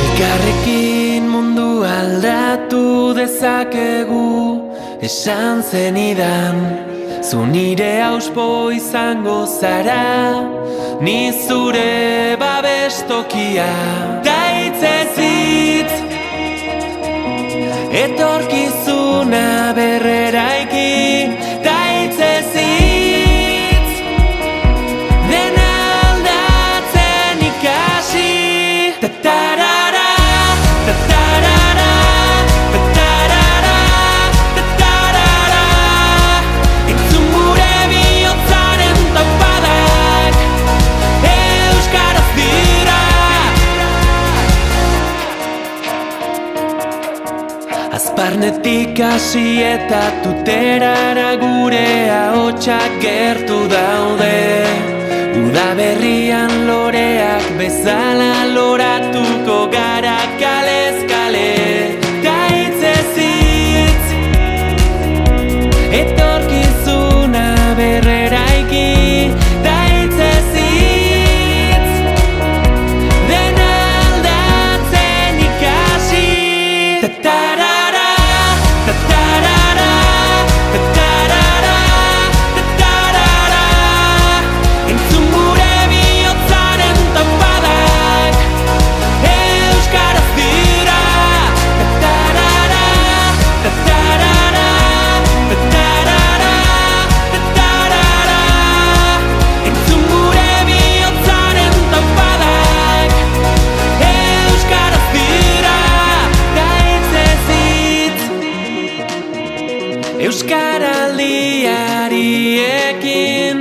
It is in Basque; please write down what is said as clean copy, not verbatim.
Elkarrekin mundu aldatu dezakegu, esan zenidan. Zu nire auspo izango zara, ni zure babestokia. Ta hitzez hitz, etorkizuna berreraiki. Ta hitzez hitz, dena aldatzen ikasi. Ta-tarara, ta-tarara, ta-tarara, ta-tarara. Entzun gure bihotzaren taupadak, euskaraz dira. Azparnetik hasi eta tuterara gure ahotsak gertu daude. Udaberrian loreak bezala loratuko gara kalez kale. Ta hitzez hitz, etorkizuna berreraiki. Ta hitzez hitz, dena aldatzen ikasi. Ta-tarara, ta-tarara, ta-tarara, ta-tarara. Entzun gure bihotzaren taupadak, euskaraz dira. Ta-tarara, ta-tarara, ta-tarara, ta-tarara. Entzun gure bihotzaren taupadak, euskaraz dira. Ta hitzez hitz, euskaraldiari ekin.